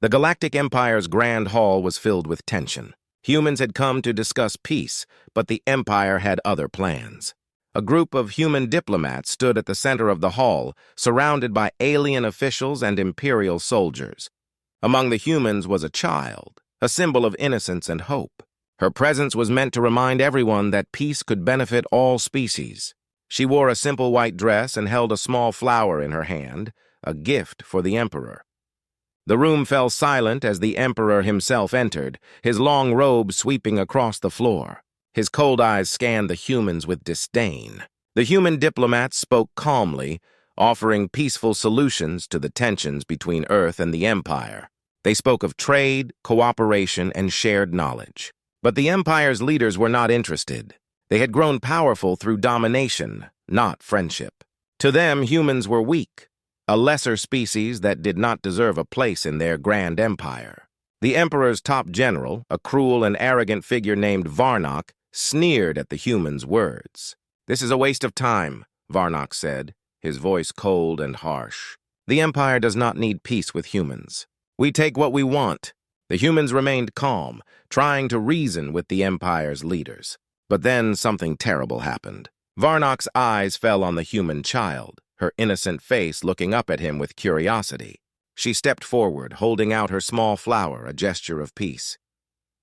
The Galactic Empire's Grand Hall was filled with tension. Humans had come to discuss peace, but the Empire had other plans. A group of human diplomats stood at the center of the hall, surrounded by alien officials and Imperial soldiers. Among the humans was a child, a symbol of innocence and hope. Her presence was meant to remind everyone that peace could benefit all species. She wore a simple white dress and held a small flower in her hand, a gift for the Emperor. The room fell silent as the Emperor himself entered, his long robe sweeping across the floor. His cold eyes scanned the humans with disdain. The human diplomats spoke calmly, offering peaceful solutions to the tensions between Earth and the Empire. They spoke of trade, cooperation, and shared knowledge. But the Empire's leaders were not interested. They had grown powerful through domination, not friendship. To them, humans were weak, a lesser species that did not deserve a place in their grand empire. The Emperor's top general, a cruel and arrogant figure named Varnock, sneered at the humans' words. "This is a waste of time," Varnock said, his voice cold and harsh. "The Empire does not need peace with humans. We take what we want." The humans remained calm, trying to reason with the Empire's leaders. But then something terrible happened. Varnock's eyes fell on the human child, her innocent face looking up at him with curiosity. She stepped forward, holding out her small flower, a gesture of peace.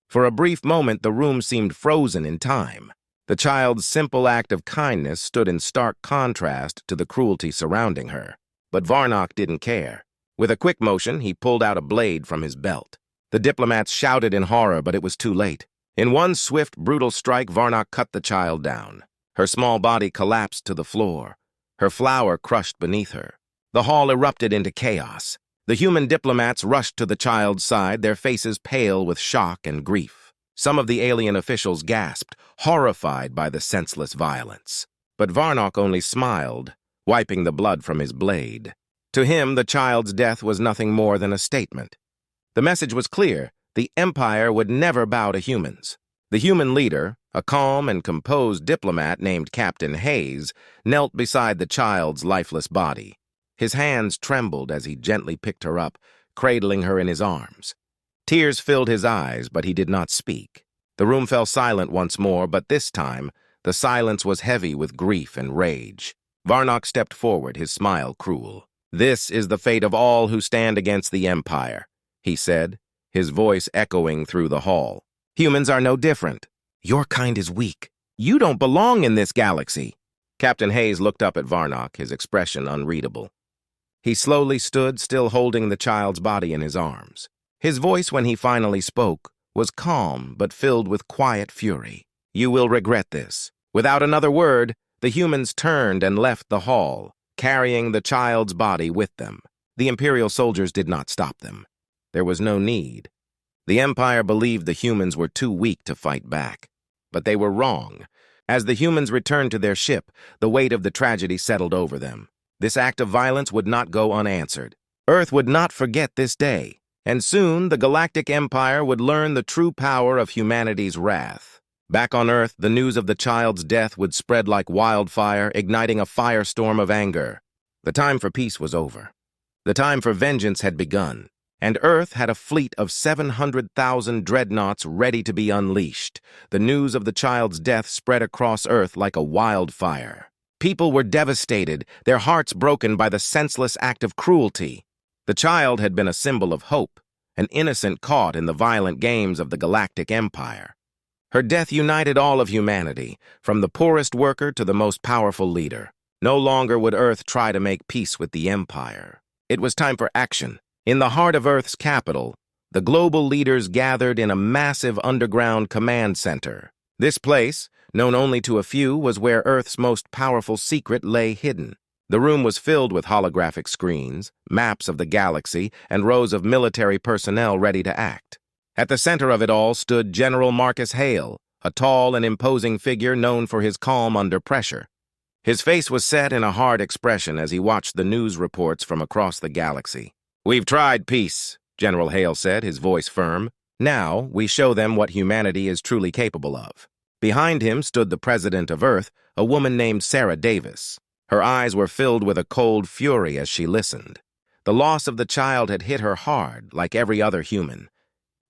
For a brief moment, the room seemed frozen in time. The child's simple act of kindness stood in stark contrast to the cruelty surrounding her. But Varnock didn't care. With a quick motion, he pulled out a blade from his belt. The diplomats shouted in horror, but it was too late. In one swift, brutal strike, Varnock cut the child down. Her small body collapsed to the floor, her flower crushed beneath her. The hall erupted into chaos. The human diplomats rushed to the child's side, their faces pale with shock and grief. Some of the alien officials gasped, horrified by the senseless violence. But Varnock only smiled, wiping the blood from his blade. To him, the child's death was nothing more than a statement. The message was clear: the Empire would never bow to humans. The human leader, a calm and composed diplomat named Captain Hayes, knelt beside the child's lifeless body. His hands trembled as he gently picked her up, cradling her in his arms. Tears filled his eyes, but he did not speak. The room fell silent once more, but this time, the silence was heavy with grief and rage. Varnock stepped forward, his smile cruel. "This is the fate of all who stand against the Empire," he said, his voice echoing through the hall. "Humans are no different. Your kind is weak. You don't belong in this galaxy." Captain Hayes looked up at Varnock, his expression unreadable. He slowly stood, still holding the child's body in his arms. His voice, when he finally spoke, was calm but filled with quiet fury. "You will regret this." Without another word, the humans turned and left the hall, carrying the child's body with them. The Imperial soldiers did not stop them. There was no need. The Empire believed the humans were too weak to fight back. But they were wrong. As the humans returned to their ship, the weight of the tragedy settled over them. This act of violence would not go unanswered. Earth would not forget this day, and soon the Galactic Empire would learn the true power of humanity's wrath. Back on Earth, the news of the child's death would spread like wildfire, igniting a firestorm of anger. The time for peace was over. The time for vengeance had begun, and Earth had a fleet of 700,000 dreadnoughts ready to be unleashed. The news of the child's death spread across Earth like a wildfire. People were devastated, their hearts broken by the senseless act of cruelty. The child had been a symbol of hope, an innocent caught in the violent games of the Galactic Empire. Her death united all of humanity, from the poorest worker to the most powerful leader. No longer would Earth try to make peace with the Empire. It was time for action. In the heart of Earth's capital, the global leaders gathered in a massive underground command center. This place, known only to a few, was where Earth's most powerful secret lay hidden. The room was filled with holographic screens, maps of the galaxy, and rows of military personnel ready to act. At the center of it all stood General Marcus Hale, a tall and imposing figure known for his calm under pressure. His face was set in a hard expression as he watched the news reports from across the galaxy. "We've tried peace," General Hale said, his voice firm. "Now we show them what humanity is truly capable of." Behind him stood the President of Earth, a woman named Sarah Davis. Her eyes were filled with a cold fury as she listened. The loss of the child had hit her hard, like every other human.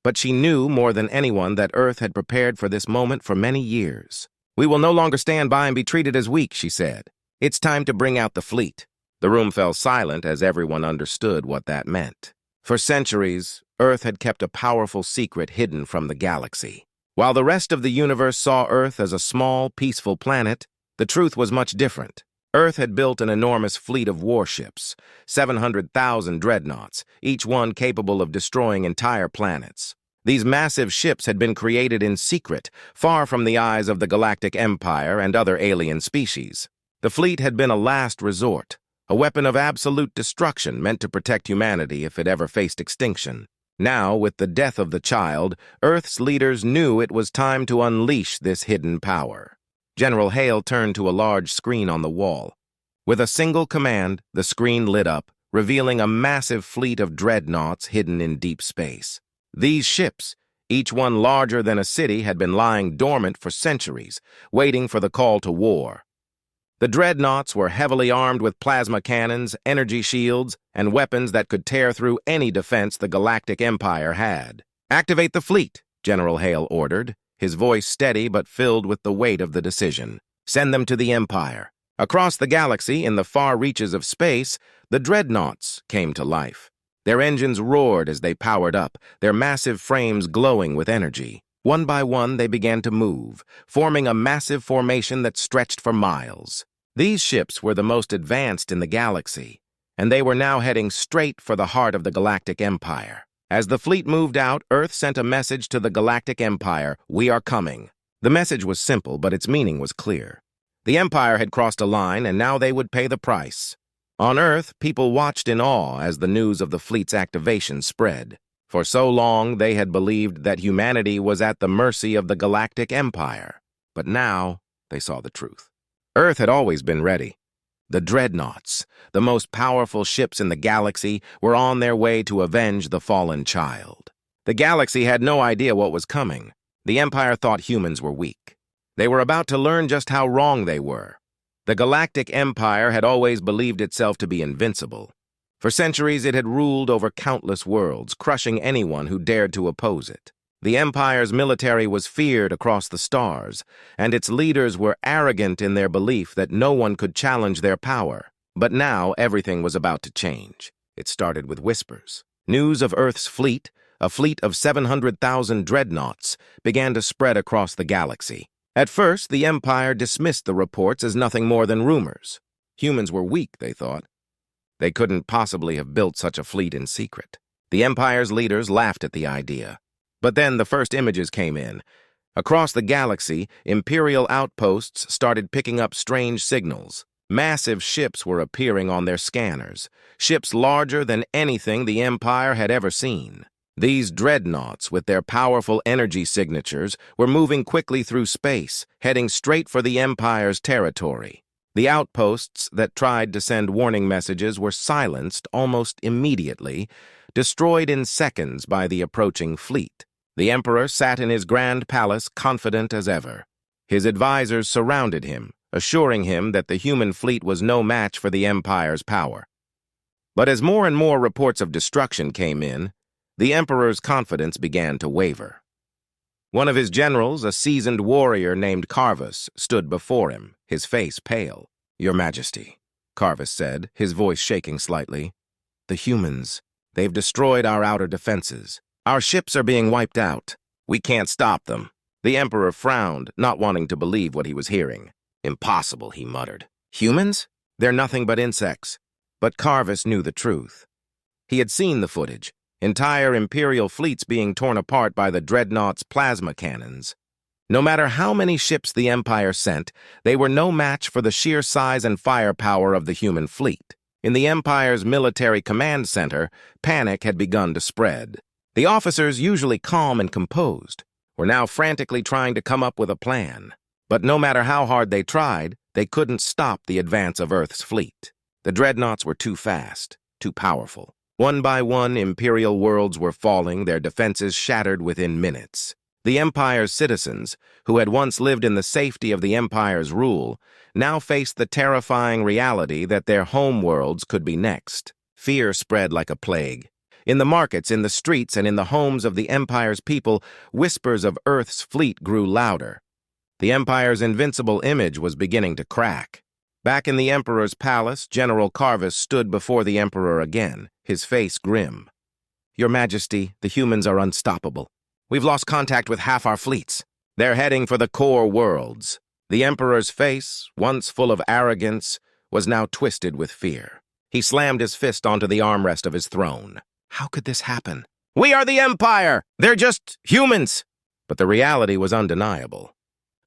But she knew more than anyone that Earth had prepared for this moment for many years. "We will no longer stand by and be treated as weak," she said. "It's time to bring out the fleet." The room fell silent as everyone understood what that meant. For centuries, Earth had kept a powerful secret hidden from the galaxy. While the rest of the universe saw Earth as a small, peaceful planet, the truth was much different. Earth had built an enormous fleet of warships, 700,000 dreadnoughts, each one capable of destroying entire planets. These massive ships had been created in secret, far from the eyes of the Galactic Empire and other alien species. The fleet had been a last resort, a weapon of absolute destruction meant to protect humanity if it ever faced extinction. Now, with the death of the child, Earth's leaders knew it was time to unleash this hidden power. General Hale turned to a large screen on the wall. With a single command, the screen lit up, revealing a massive fleet of dreadnoughts hidden in deep space. These ships, each one larger than a city, had been lying dormant for centuries, waiting for the call to war. The dreadnoughts were heavily armed with plasma cannons, energy shields, and weapons that could tear through any defense the Galactic Empire had. "Activate the fleet," General Hale ordered, his voice steady but filled with the weight of the decision. "Send them to the Empire." Across the galaxy, in the far reaches of space, the dreadnoughts came to life. Their engines roared as they powered up, their massive frames glowing with energy. One by one, they began to move, forming a massive formation that stretched for miles. These ships were the most advanced in the galaxy, and they were now heading straight for the heart of the Galactic Empire. As the fleet moved out, Earth sent a message to the Galactic Empire: "We are coming." The message was simple, but its meaning was clear. The Empire had crossed a line, and now they would pay the price. On Earth, people watched in awe as the news of the fleet's activation spread. For so long, they had believed that humanity was at the mercy of the Galactic Empire. But now, they saw the truth. Earth had always been ready. The dreadnoughts, the most powerful ships in the galaxy, were on their way to avenge the fallen child. The galaxy had no idea what was coming. The Empire thought humans were weak. They were about to learn just how wrong they were. The Galactic Empire had always believed itself to be invincible. For centuries, it had ruled over countless worlds, crushing anyone who dared to oppose it. The Empire's military was feared across the stars, and its leaders were arrogant in their belief that no one could challenge their power. But now, everything was about to change. It started with whispers. News of Earth's fleet, a fleet of 700,000 dreadnoughts, began to spread across the galaxy. At first, the Empire dismissed the reports as nothing more than rumors. Humans were weak, they thought. They couldn't possibly have built such a fleet in secret. The Empire's leaders laughed at the idea. But then the first images came in. Across the galaxy, Imperial outposts started picking up strange signals. Massive ships were appearing on their scanners, ships larger than anything the Empire had ever seen. These dreadnoughts, with their powerful energy signatures, were moving quickly through space, heading straight for the Empire's territory. The outposts that tried to send warning messages were silenced almost immediately, destroyed in seconds by the approaching fleet. The Emperor sat in his grand palace, confident as ever. His advisors surrounded him, assuring him that the human fleet was no match for the Empire's power. But as more and more reports of destruction came in, the Emperor's confidence began to waver. One of his generals, a seasoned warrior named Carvus, stood before him, his face pale. "Your Majesty," Carvus said, his voice shaking slightly, "the humans, they've destroyed our outer defenses. Our ships are being wiped out. We can't stop them." The Emperor frowned, not wanting to believe what he was hearing. "Impossible," he muttered. "Humans? They're nothing but insects." But Carvus knew the truth. He had seen the footage, entire Imperial fleets being torn apart by the dreadnoughts' plasma cannons. No matter how many ships the Empire sent, they were no match for the sheer size and firepower of the human fleet. In the Empire's military command center, panic had begun to spread. The officers, usually calm and composed, were now frantically trying to come up with a plan. But no matter how hard they tried, they couldn't stop the advance of Earth's fleet. The dreadnoughts were too fast, too powerful. One by one, Imperial worlds were falling, their defenses shattered within minutes. The Empire's citizens, who had once lived in the safety of the Empire's rule, now faced the terrifying reality that their home worlds could be next. Fear spread like a plague. In the markets, in the streets, and in the homes of the Empire's people, whispers of Earth's fleet grew louder. The Empire's invincible image was beginning to crack. Back in the Emperor's palace, General Carvis stood before the Emperor again, his face grim. "Your Majesty, the humans are unstoppable. We've lost contact with half our fleets. They're heading for the core worlds." The Emperor's face, once full of arrogance, was now twisted with fear. He slammed his fist onto the armrest of his throne. How could this happen? "We are the Empire! They're just humans!" But the reality was undeniable.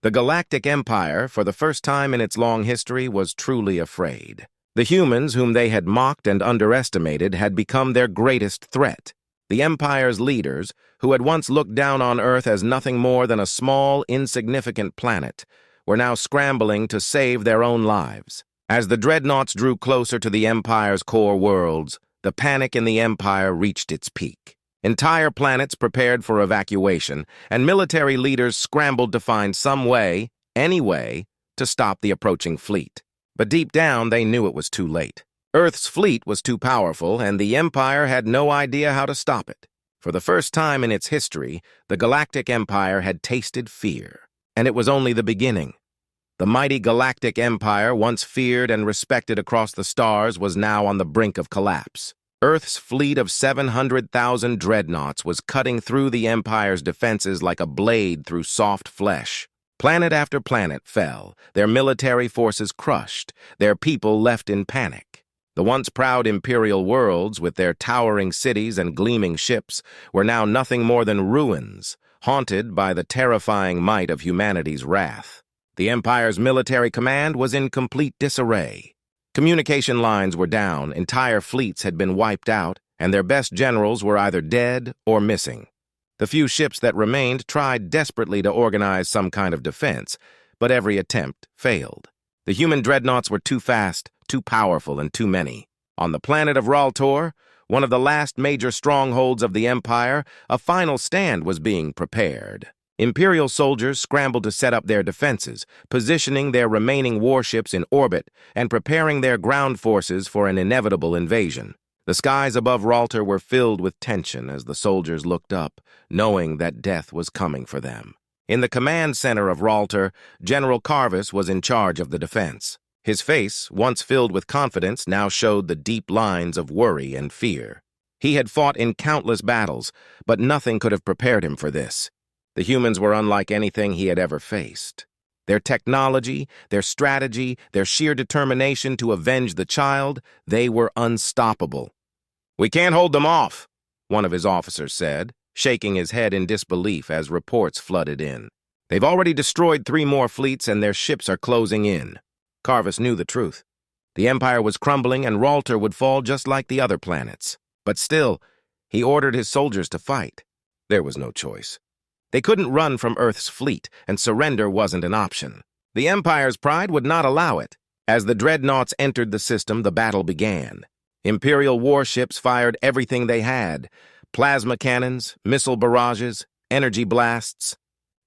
The Galactic Empire, for the first time in its long history, was truly afraid. The humans, whom they had mocked and underestimated, had become their greatest threat. The Empire's leaders, who had once looked down on Earth as nothing more than a small, insignificant planet, were now scrambling to save their own lives. As the dreadnoughts drew closer to the Empire's core worlds, the panic in the Empire reached its peak. Entire planets prepared for evacuation, and military leaders scrambled to find some way, any way, to stop the approaching fleet. But deep down, they knew it was too late. Earth's fleet was too powerful, and the Empire had no idea how to stop it. For the first time in its history, the Galactic Empire had tasted fear. And it was only the beginning. The mighty Galactic Empire, once feared and respected across the stars, was now on the brink of collapse. Earth's fleet of 700,000 dreadnoughts was cutting through the Empire's defenses like a blade through soft flesh. Planet after planet fell, their military forces crushed, their people left in panic. The once proud Imperial worlds, with their towering cities and gleaming ships, were now nothing more than ruins, haunted by the terrifying might of humanity's wrath. The Empire's military command was in complete disarray. Communication lines were down, entire fleets had been wiped out, and their best generals were either dead or missing. The few ships that remained tried desperately to organize some kind of defense, but every attempt failed. The human dreadnoughts were too fast, too powerful, and too many. On the planet of Raltar, one of the last major strongholds of the Empire, a final stand was being prepared. Imperial soldiers scrambled to set up their defenses, positioning their remaining warships in orbit and preparing their ground forces for an inevitable invasion. The skies above Raltar were filled with tension as the soldiers looked up, knowing that death was coming for them. In the command center of Raltar, General Carvis was in charge of the defense. His face, once filled with confidence, now showed the deep lines of worry and fear. He had fought in countless battles, but nothing could have prepared him for this. The humans were unlike anything he had ever faced. Their technology, their strategy, their sheer determination to avenge the child, they were unstoppable. "We can't hold them off," one of his officers said, shaking his head in disbelief as reports flooded in. "They've already destroyed 3 more fleets and their ships are closing in." Carvis knew the truth. The Empire was crumbling and Raltar would fall just like the other planets. But still, he ordered his soldiers to fight. There was no choice. They couldn't run from Earth's fleet, and surrender wasn't an option. The Empire's pride would not allow it. As the dreadnoughts entered the system, the battle began. Imperial warships fired everything they had: plasma cannons, missile barrages, energy blasts.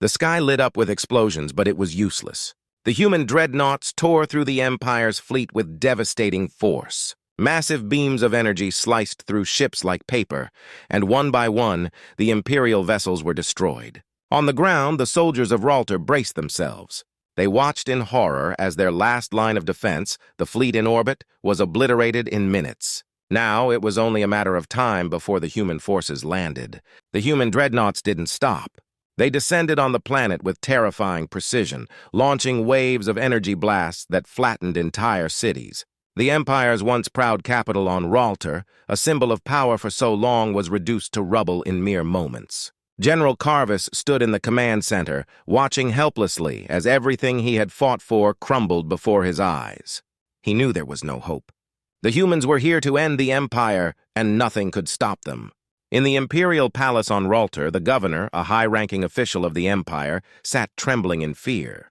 The sky lit up with explosions, but it was useless. The human dreadnoughts tore through the Empire's fleet with devastating force. Massive beams of energy sliced through ships like paper, and one by one, the Imperial vessels were destroyed. On the ground, the soldiers of Raltar braced themselves. They watched in horror as their last line of defense, the fleet in orbit, was obliterated in minutes. Now it was only a matter of time before the human forces landed. The human dreadnoughts didn't stop. They descended on the planet with terrifying precision, launching waves of energy blasts that flattened entire cities. The Empire's once proud capital on Raltar, a symbol of power for so long, was reduced to rubble in mere moments. General Carvis stood in the command center, watching helplessly as everything he had fought for crumbled before his eyes. He knew there was no hope. The humans were here to end the Empire, and nothing could stop them. In the Imperial Palace on Raltar, the governor, a high-ranking official of the Empire, sat trembling in fear.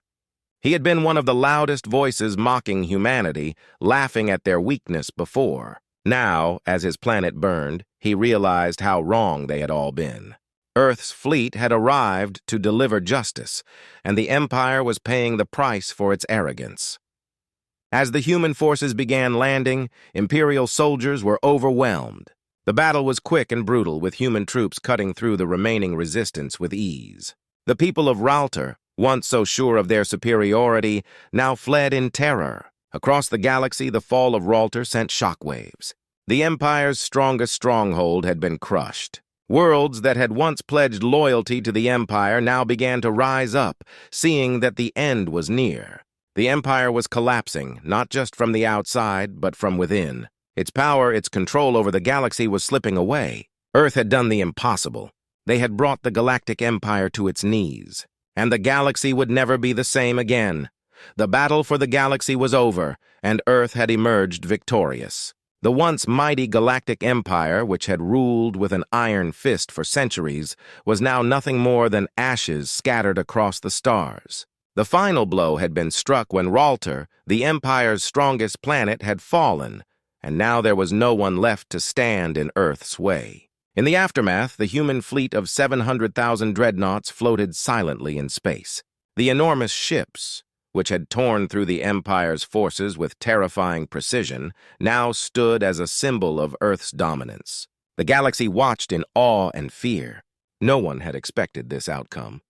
He had been one of the loudest voices mocking humanity, laughing at their weakness before. Now, as his planet burned, he realized how wrong they had all been. Earth's fleet had arrived to deliver justice, and the Empire was paying the price for its arrogance. As the human forces began landing, Imperial soldiers were overwhelmed. The battle was quick and brutal, with human troops cutting through the remaining resistance with ease. The people of Raltar, once so sure of their superiority, now fled in terror. Across the galaxy, the fall of Raltar sent shockwaves. The Empire's strongest stronghold had been crushed. Worlds that had once pledged loyalty to the Empire now began to rise up, seeing that the end was near. The Empire was collapsing, not just from the outside, but from within. Its power, its control over the galaxy was slipping away. Earth had done the impossible. They had brought the Galactic Empire to its knees, and the galaxy would never be the same again. The battle for the galaxy was over, and Earth had emerged victorious. The once mighty Galactic Empire, which had ruled with an iron fist for centuries, was now nothing more than ashes scattered across the stars. The final blow had been struck when Raltar, the Empire's strongest planet, had fallen, and now there was no one left to stand in Earth's way. In the aftermath, the human fleet of 700,000 dreadnoughts floated silently in space. The enormous ships, which had torn through the Empire's forces with terrifying precision, now stood as a symbol of Earth's dominance. The galaxy watched in awe and fear. No one had expected this outcome.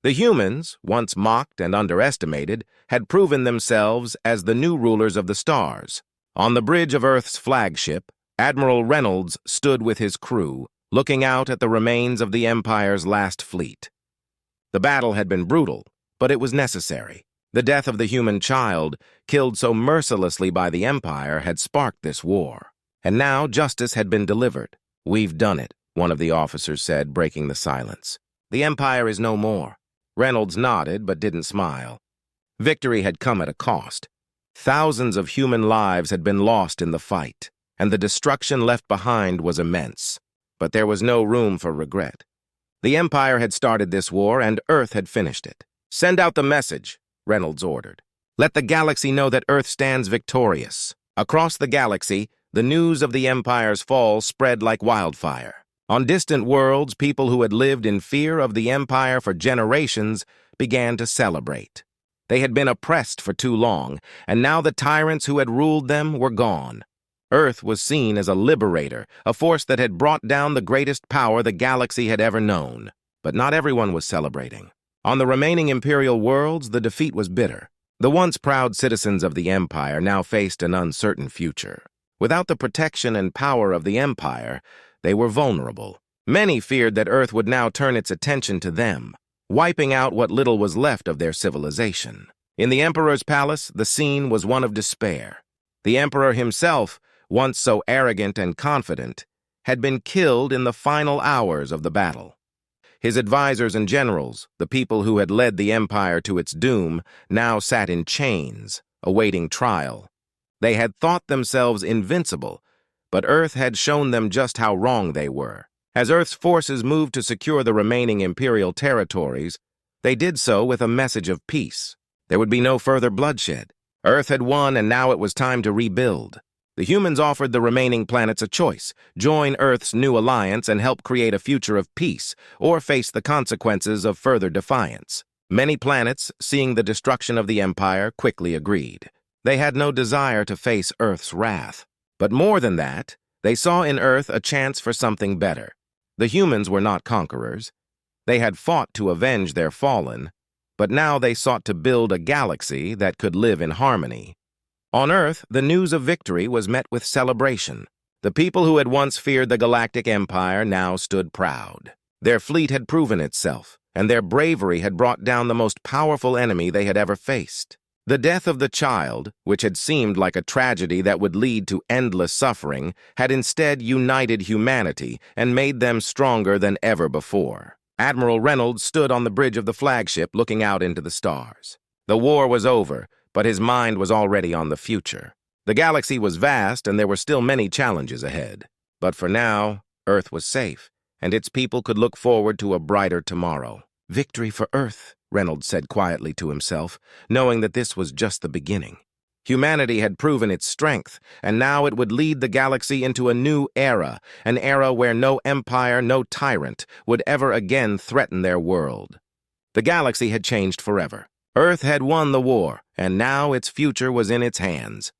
The humans, once mocked and underestimated, had proven themselves as the new rulers of the stars. On the bridge of Earth's flagship, Admiral Reynolds stood with his crew, looking out at the remains of the Empire's last fleet. The battle had been brutal, but it was necessary. The death of the human child, killed so mercilessly by the Empire, had sparked this war. And now justice had been delivered. "We've done it," one of the officers said, breaking the silence. "The Empire is no more." Reynolds nodded but didn't smile. Victory had come at a cost. Thousands of human lives had been lost in the fight, and the destruction left behind was immense. But there was no room for regret. The Empire had started this war, and Earth had finished it. "Send out the message," Reynolds ordered. "Let the galaxy know that Earth stands victorious." Across the galaxy, the news of the Empire's fall spread like wildfire. On distant worlds, people who had lived in fear of the Empire for generations began to celebrate. They had been oppressed for too long, and now the tyrants who had ruled them were gone. Earth was seen as a liberator, a force that had brought down the greatest power the galaxy had ever known. But not everyone was celebrating. On the remaining Imperial worlds, the defeat was bitter. The once proud citizens of the Empire now faced an uncertain future. Without the protection and power of the Empire, they were vulnerable. Many feared that Earth would now turn its attention to them, wiping out what little was left of their civilization. In the Emperor's palace, the scene was one of despair. The Emperor himself, once so arrogant and confident, had been killed in the final hours of the battle. His advisors and generals, the people who had led the Empire to its doom, now sat in chains, awaiting trial. They had thought themselves invincible, but Earth had shown them just how wrong they were. As Earth's forces moved to secure the remaining Imperial territories, they did so with a message of peace. There would be no further bloodshed. Earth had won, and now it was time to rebuild. The humans offered the remaining planets a choice: join Earth's new alliance and help create a future of peace, or face the consequences of further defiance. Many planets, seeing the destruction of the Empire, quickly agreed. They had no desire to face Earth's wrath. But more than that, they saw in Earth a chance for something better. The humans were not conquerors. They had fought to avenge their fallen, but now they sought to build a galaxy that could live in harmony. On Earth, the news of victory was met with celebration. The people who had once feared the Galactic Empire now stood proud. Their fleet had proven itself, and their bravery had brought down the most powerful enemy they had ever faced. The death of the child, which had seemed like a tragedy that would lead to endless suffering, had instead united humanity and made them stronger than ever before. Admiral Reynolds stood on the bridge of the flagship looking out into the stars. The war was over, but his mind was already on the future. The galaxy was vast, and there were still many challenges ahead. But for now, Earth was safe, and its people could look forward to a brighter tomorrow. "Victory for Earth," Reynolds said quietly to himself, knowing that this was just the beginning. Humanity had proven its strength, and now it would lead the galaxy into a new era, an era where no empire, no tyrant, would ever again threaten their world. The galaxy had changed forever. Earth had won the war, and now its future was in its hands.